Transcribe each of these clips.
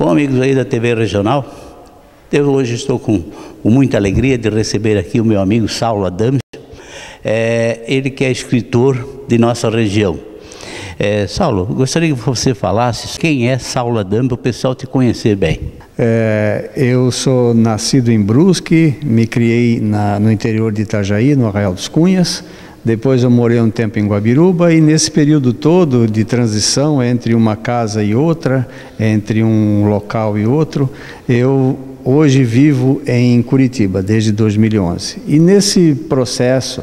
Bom, amigos aí da TV Regional, eu hoje estou com muita alegria de receber aqui o meu amigo Saulo Adame, ele que é escritor de nossa região. Saulo, gostaria que você falasse quem é Saulo Adame para o pessoal te conhecer bem. Eu sou nascido em Brusque, me criei no interior de Itajaí, no Arraial dos Cunhas. Depois eu morei um tempo em Guabiruba e nesse período todo de transição entre uma casa e outra, entre um local e outro, eu hoje vivo em Curitiba desde 2011. E nesse processo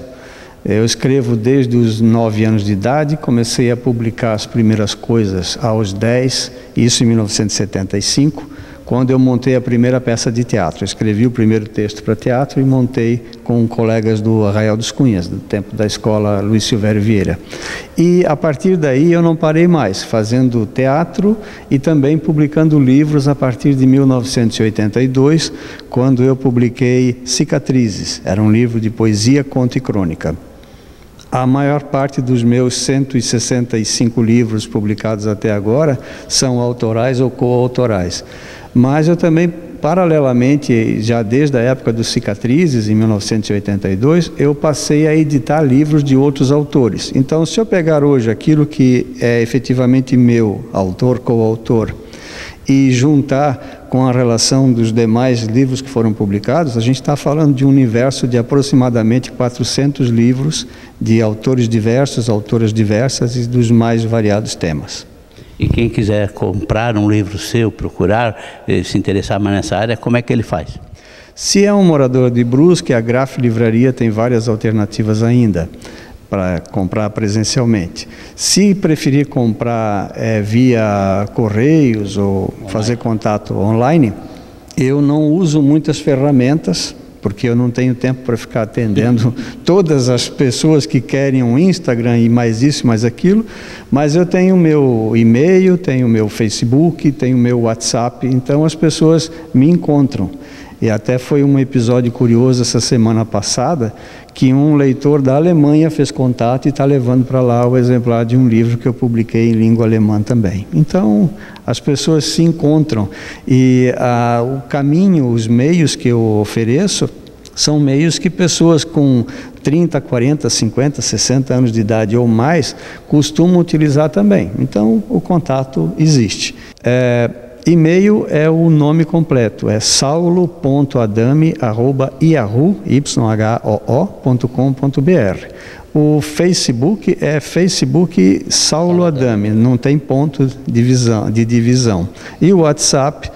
eu escrevo desde os 9 anos de idade, comecei a publicar as primeiras coisas aos 10, isso em 1975, quando eu montei a primeira peça de teatro. Eu escrevi o primeiro texto para teatro e montei com colegas do Arraial dos Cunhas, do tempo da escola Luiz Silvério Vieira. E a partir daí eu não parei mais, fazendo teatro e também publicando livros a partir de 1982, quando eu publiquei Cicatrizes. Era um livro de poesia, conto e crônica. A maior parte dos meus 165 livros publicados até agora são autorais ou coautorais. Mas eu também, paralelamente, já desde a época dos Cicatrizes, em 1982, eu passei a editar livros de outros autores. Então, se eu pegar hoje aquilo que é efetivamente meu, autor, coautor, e juntar com a relação dos demais livros que foram publicados, a gente está falando de um universo de aproximadamente 400 livros de autores diversos, autoras diversas e dos mais variados temas. E quem quiser comprar um livro seu, procurar, se interessar mais nessa área, como é que ele faz? Se é um morador de Brusque, a Graf Livraria tem várias alternativas ainda para comprar presencialmente. Se preferir comprar via correios ou fazer contato online, eu não uso muitas ferramentas, porque eu não tenho tempo para ficar atendendo todas as pessoas que querem um Instagram e mais isso, mais aquilo, mas eu tenho meu e-mail, tenho meu Facebook, tenho meu WhatsApp, então as pessoas me encontram. E até foi um episódio curioso essa semana passada, que um leitor da Alemanha fez contato e está levando para lá o exemplar de um livro que eu publiquei em língua alemã também. Então, as pessoas se encontram e o caminho, os meios que eu ofereço, são meios que pessoas com 30, 40, 50, 60 anos de idade ou mais costumam utilizar também. Então, o contato existe. E-mail é o nome completo, é saulo.adame@yahoo.com.br. O Facebook é Facebook Saulo Adame, não tem ponto de divisão. E o WhatsApp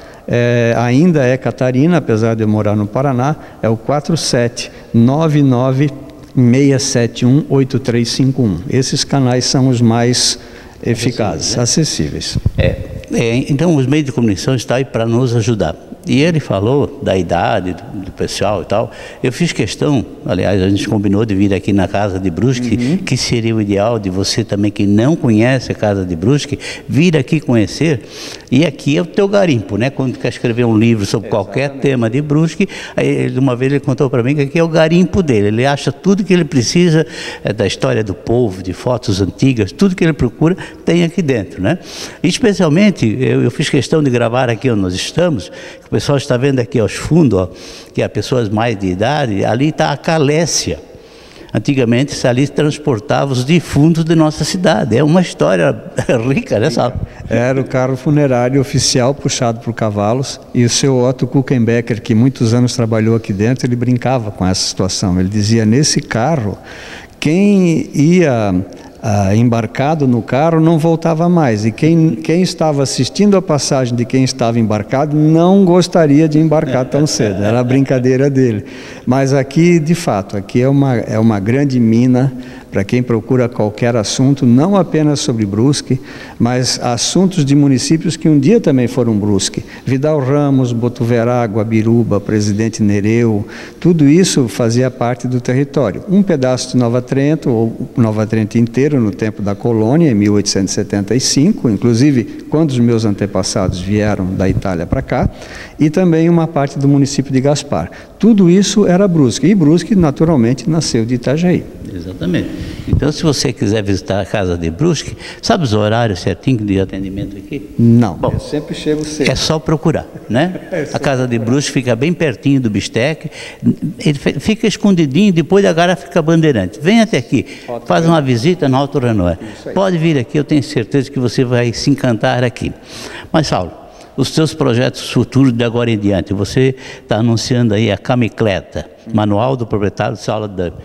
ainda é Catarina, apesar de eu morar no Paraná, é o 47996718351. Esses canais são os mais eficazes, acessíveis. Então, os meios de comunicação estão aí para nos ajudar. E ele falou da idade do pessoal e tal. Eu fiz questão, aliás, a gente combinou de vir aqui na Casa de Brusque, que seria o ideal de você também, que não conhece a Casa de Brusque, vir aqui conhecer. E aqui é o teu garimpo, né? Quando quer escrever um livro sobre qualquer tema de Brusque, aí, uma vez ele contou para mim que aqui é o garimpo dele. Ele acha tudo que ele precisa da história do povo, de fotos antigas, tudo que ele procura tem aqui dentro, né? Especialmente, eu fiz questão de gravar aqui onde nós estamos. O pessoal está vendo aqui aos fundos, que há pessoas mais de idade, ali está a Calécia. Antigamente, ali transportava os defuntos de nossa cidade. É uma história rica, né, Saulo? Era o carro funerário oficial puxado por cavalos, e o seu Otto Kuchenbecker, que muitos anos trabalhou aqui dentro, ele brincava com essa situação. Ele dizia, nesse carro, quem ia embarcado no carro não voltava mais, e quem estava assistindo a passagem de quem estava embarcado não gostaria de embarcar tão cedo, era a brincadeira dele. Mas aqui, de fato, aqui é uma grande mina para quem procura qualquer assunto, não apenas sobre Brusque, mas assuntos de municípios que um dia também foram Brusque. Vidal Ramos, Botuverá, Guabiruba, Presidente Nereu, tudo isso fazia parte do território. Um pedaço de Nova Trento, ou Nova Trento inteiro, no tempo da colônia, em 1875, inclusive quando os meus antepassados vieram da Itália para cá, e também uma parte do município de Gaspar. Tudo isso era Brusque, e Brusque naturalmente nasceu de Itajaí. Exatamente. Então, se você quiser visitar a casa de Brusque, sabe os horários certinhos de atendimento aqui? Não, bom, eu sempre chego cedo. É só procurar, né? A casa de Brusque fica bem pertinho do Bistec, ele fica escondidinho, depois da Gara fica Bandeirante. Vem até aqui, faz uma visita no Alto Renoir. Pode vir aqui, eu tenho certeza que você vai se encantar aqui. Mas, Saulo, os seus projetos futuros de agora em diante, você está anunciando aí a Camicleta, Manual do Proprietário de Sala de Dump.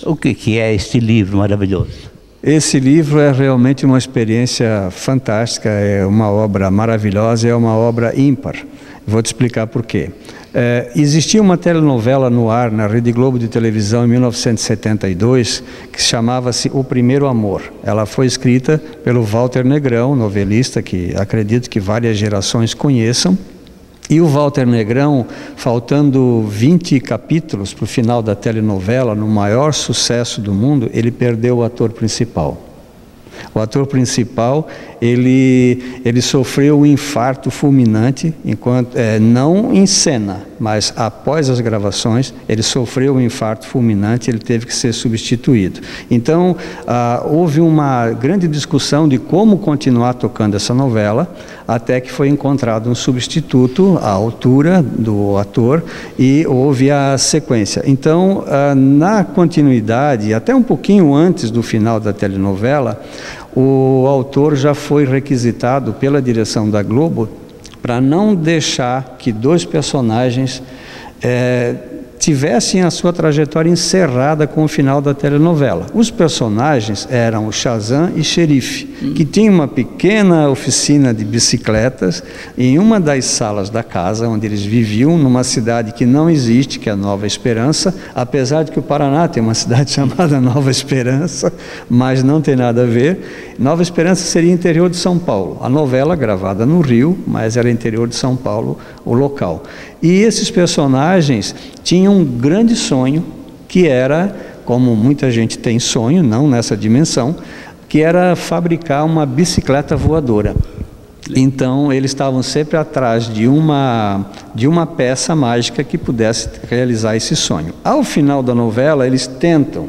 O que é este livro maravilhoso? Esse livro é realmente uma experiência fantástica, é uma obra maravilhosa, é uma obra ímpar. Vou te explicar por quê. Existia uma telenovela no ar na Rede Globo de televisão em 1972 que chamava-se O Primeiro Amor. Ela foi escrita pelo Walter Negrão, novelista que acredito que várias gerações conheçam. E o Walter Negrão, faltando 20 capítulos para o final da telenovela, no maior sucesso do mundo, ele perdeu o ator principal. O ator principal, ele sofreu um infarto fulminante, não em cena, mas após as gravações, ele sofreu um infarto fulminante, ele teve que ser substituído. Então, houve uma grande discussão de como continuar tocando essa novela, até que foi encontrado um substituto à altura do ator e houve a sequência. Então, na continuidade, até um pouquinho antes do final da telenovela, o autor já foi requisitado pela direção da Globo para não deixar que dois personagens tivessem a sua trajetória encerrada com o final da telenovela. Os personagens eram o Shazam e Xerife, que tinham uma pequena oficina de bicicletas em uma das salas da casa onde eles viviam, numa cidade que não existe, que é Nova Esperança, apesar de que o Paraná tem uma cidade chamada Nova Esperança, mas não tem nada a ver. Nova Esperança seria interior de São Paulo. A novela gravada no Rio, mas era interior de São Paulo o local. E esses personagens tinham um grande sonho, que era, como muita gente tem sonho, não nessa dimensão, que era fabricar uma bicicleta voadora. Então, eles estavam sempre atrás de uma peça mágica que pudesse realizar esse sonho. Ao final da novela, eles tentam,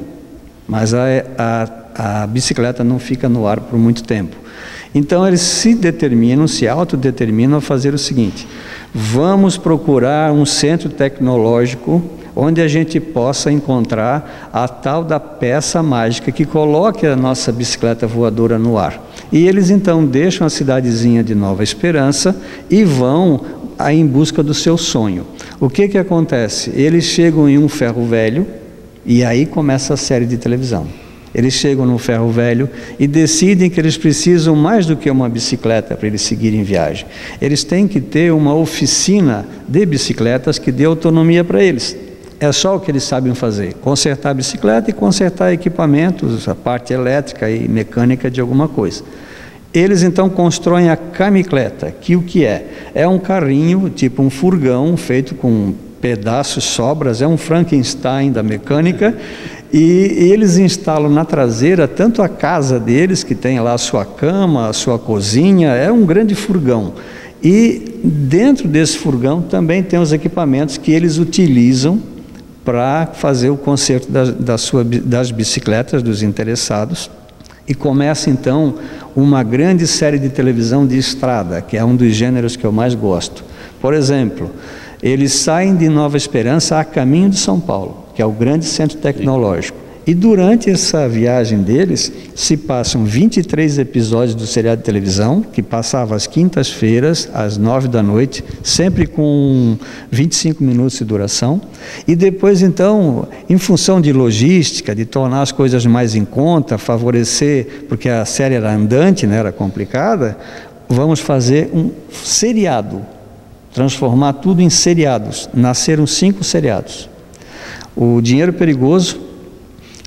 mas a bicicleta não fica no ar por muito tempo. Então, eles se autodeterminam a fazer o seguinte: vamos procurar um centro tecnológico onde a gente possa encontrar a tal da peça mágica que coloque a nossa bicicleta voadora no ar. E eles então deixam a cidadezinha de Nova Esperança e vão em busca do seu sonho. O que acontece? Eles chegam em um ferro velho e aí começa a série de televisão. Eles chegam no ferro velho e decidem que eles precisam mais do que uma bicicleta para eles seguirem viagem. Eles têm que ter uma oficina de bicicletas que dê autonomia para eles. É só o que eles sabem fazer: consertar a bicicleta e consertar equipamentos, a parte elétrica e mecânica de alguma coisa. Eles então constroem a Camicleta, que o que é? É um carrinho, tipo um furgão, feito com pedaços, sobras, é um Frankenstein da mecânica, e eles instalam na traseira tanto a casa deles, que tem lá a sua cama, a sua cozinha, é um grande furgão. E dentro desse furgão também tem os equipamentos que eles utilizam para fazer o conserto das bicicletas dos interessados. E começa então uma grande série de televisão de estrada, que é um dos gêneros que eu mais gosto. Por exemplo, eles saem de Nova Esperança a caminho de São Paulo, que é o grande centro tecnológico. E durante essa viagem deles, se passam 23 episódios do seriado de televisão, que passava às quintas-feiras, às 9 da noite, sempre com 25 minutos de duração. E depois, então, em função de logística, de tornar as coisas mais em conta, favorecer, porque a série era andante, né, era complicada, vamos fazer um seriado, transformar tudo em seriados. Nasceram 5 seriados. O Dinheiro Perigoso,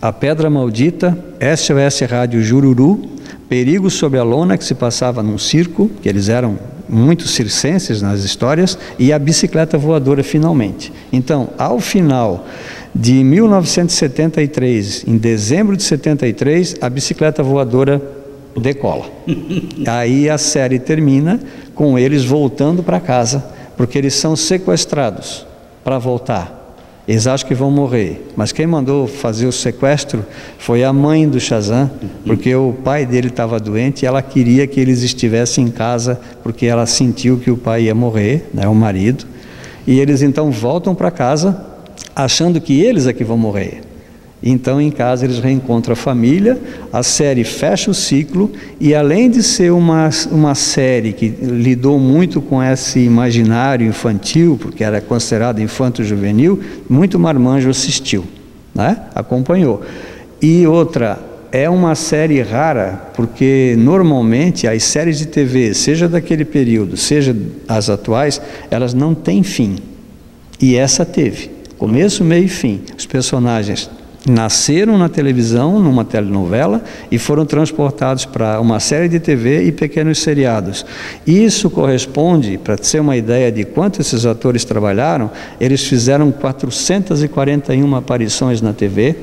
A Pedra Maldita, SOS Rádio Jururu, Perigo Sob a Lona, que se passava num circo, que eles eram muito circenses nas histórias, e A Bicicleta Voadora, finalmente. Então, ao final de 1973, em dezembro de 73, a Bicicleta Voadora decola. Aí a série termina com eles voltando para casa, porque eles são sequestrados para voltar. Eles acham que vão morrer, mas quem mandou fazer o sequestro foi a mãe do Shazam, porque o pai dele estava doente e ela queria que eles estivessem em casa, porque ela sentiu que o pai ia morrer, né, o marido, e eles então voltam para casa achando que eles é que vão morrer. Então em casa eles reencontram a família, a série fecha o ciclo e além de ser uma série que lidou muito com esse imaginário infantil, porque era considerado infanto-juvenil, muito marmanjo assistiu, né? Acompanhou. E outra, é uma série rara, porque normalmente as séries de TV, seja daquele período, seja as atuais, elas não têm fim. E essa teve, começo, meio e fim. Os personagens nasceram na televisão, numa telenovela, e foram transportados para uma série de TV e pequenos seriados. Isso corresponde, para ter uma ideia de quanto esses atores trabalharam, eles fizeram 441 aparições na TV,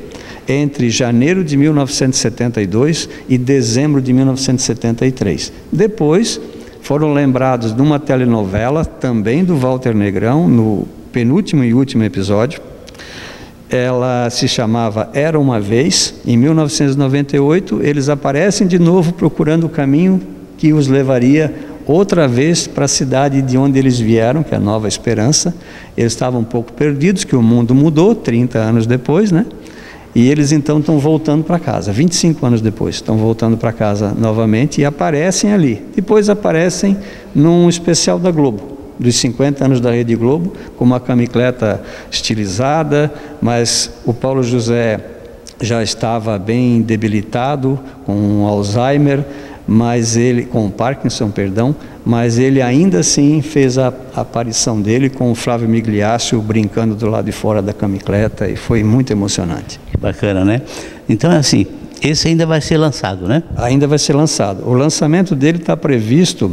entre janeiro de 1972 e dezembro de 1973. Depois, foram lembrados de uma telenovela, também do Walter Negrão, no penúltimo e último episódio. Ela se chamava Era Uma Vez. Em 1998, eles aparecem de novo procurando o caminho que os levaria outra vez para a cidade de onde eles vieram, que é a Nova Esperança. Eles estavam um pouco perdidos, que o mundo mudou 30 anos depois, né? E eles então estão voltando para casa, 25 anos depois, estão voltando para casa novamente e aparecem ali. Depois aparecem num especial da Globo, dos 50 anos da Rede Globo, com uma camicleta estilizada, mas o Paulo José já estava bem debilitado, com Alzheimer, mas ele, com Parkinson, perdão, mas ele ainda assim fez a aparição dele com o Flávio Migliaccio brincando do lado de fora da camicleta e foi muito emocionante. Bacana, né? Então é assim, esse ainda vai ser lançado, né? Ainda vai ser lançado. O lançamento dele está previsto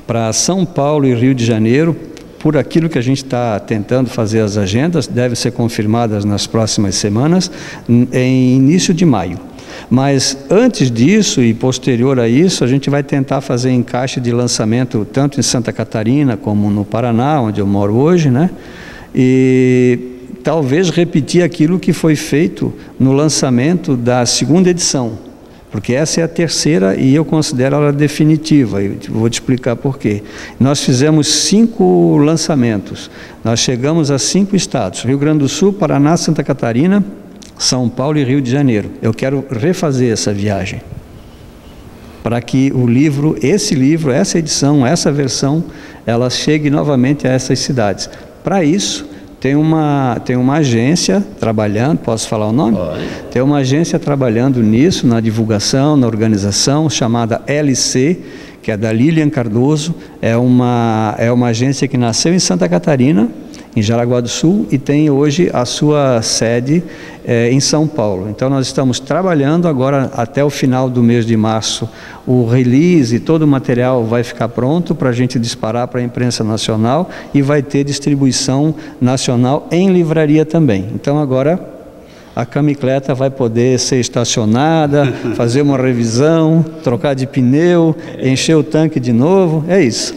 para São Paulo e Rio de Janeiro, por aquilo que a gente está tentando fazer as agendas, deve ser confirmadas nas próximas semanas, em início de maio. Mas antes disso e posterior a isso, a gente vai tentar fazer encaixe de lançamento tanto em Santa Catarina como no Paraná, onde eu moro hoje, né? E talvez repetir aquilo que foi feito no lançamento da segunda edição, porque essa é a terceira e eu considero ela definitiva, eu vou te explicar por quê. Nós fizemos 5 lançamentos, nós chegamos a 5 estados, Rio Grande do Sul, Paraná, Santa Catarina, São Paulo e Rio de Janeiro. Eu quero refazer essa viagem, para que o livro, essa edição, essa versão, ela chegue novamente a essas cidades. Para isso, tem uma agência trabalhando, posso falar o nome? Pode. Tem uma agência trabalhando nisso, na divulgação, na organização, chamada LC, que é da Lilian Cardoso, é uma agência que nasceu em Santa Catarina, em Jaraguá do Sul, e tem hoje a sua sede em São Paulo. Então nós estamos trabalhando agora até o final do mês de março, o release e todo o material vai ficar pronto para a gente disparar para a imprensa nacional e vai ter distribuição nacional em livraria também. Então agora a camicleta vai poder ser estacionada, fazer uma revisão, trocar de pneu, encher o tanque de novo, é isso.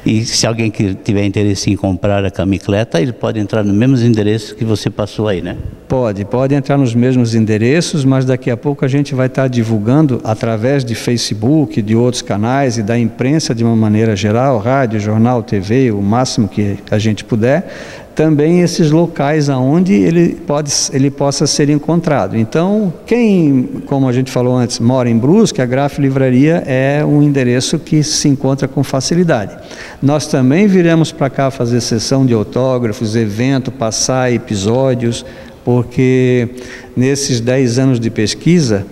E se alguém que tiver interesse em comprar a camicleta, ele pode entrar nos mesmos endereços que você passou aí, né? Pode entrar nos mesmos endereços, mas daqui a pouco a gente vai estar divulgando através de Facebook, de outros canais e da imprensa de uma maneira geral, rádio, jornal, TV, o máximo que a gente puder, também esses locais aonde ele possa ser encontrado. Então, quem, como a gente falou antes, mora em Brusque, a Graf Livraria é um endereço que se encontra com facilidade. Nós também viremos para cá fazer sessão de autógrafos, evento, passar episódios, porque nesses 10 anos de pesquisa,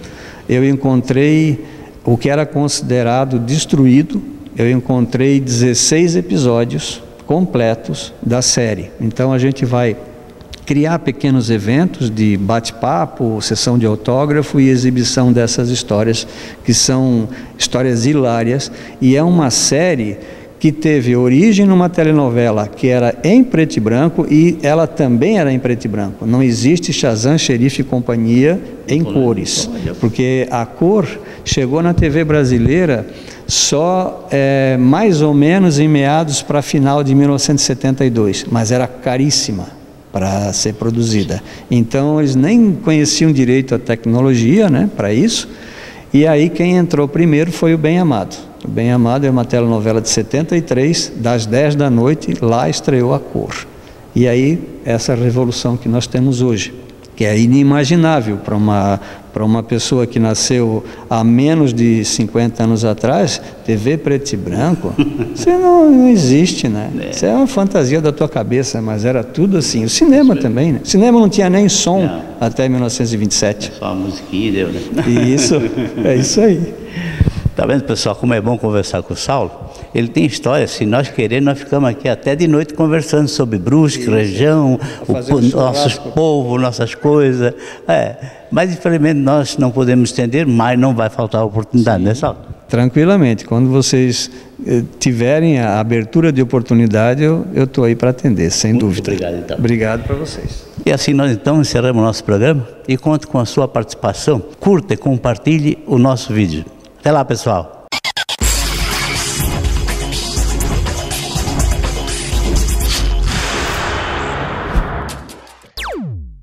eu encontrei o que era considerado destruído, eu encontrei 16 episódios completos da série. Então a gente vai criar pequenos eventos de bate-papo, sessão de autógrafo e exibição dessas histórias, que são histórias hilárias, e é uma série que teve origem numa telenovela que era em preto e branco, e ela também era em preto e branco. Não existe Shazam, Xerife e Companhia em cores, porque a cor chegou na TV brasileira só mais ou menos em meados para final de 1972, mas era caríssima. para ser produzida. Então eles nem conheciam direito a tecnologia, né, para isso. E aí quem entrou primeiro foi o Bem Amado. O Bem Amado é uma telenovela de 73, das 10 da noite, lá estreou a cor. E aí essa revolução que nós temos hoje, que é inimaginável para uma pessoa que nasceu há menos de 50 anos atrás, TV preto e branco, isso não existe, né? Isso é uma fantasia da tua cabeça, mas era tudo assim. O cinema também, né? O cinema não tinha nem som até 1927. É só a musiquinha, deu, né? Isso, é isso aí. Tá vendo, pessoal, como é bom conversar com o Saulo? Ele tem história, se nós queremos, nós ficamos aqui até de noite conversando sobre Brusque, região, nossos povos, nossas coisas. Mas infelizmente nós não podemos estender, mas não vai faltar oportunidade, né, Saulo? Tranquilamente, quando vocês tiverem a abertura de oportunidade, eu estou aí para atender, sem dúvida. Obrigado, então. Obrigado para vocês. E assim nós então encerramos o nosso programa e conto com a sua participação. Curta e compartilhe o nosso vídeo. Até lá, pessoal.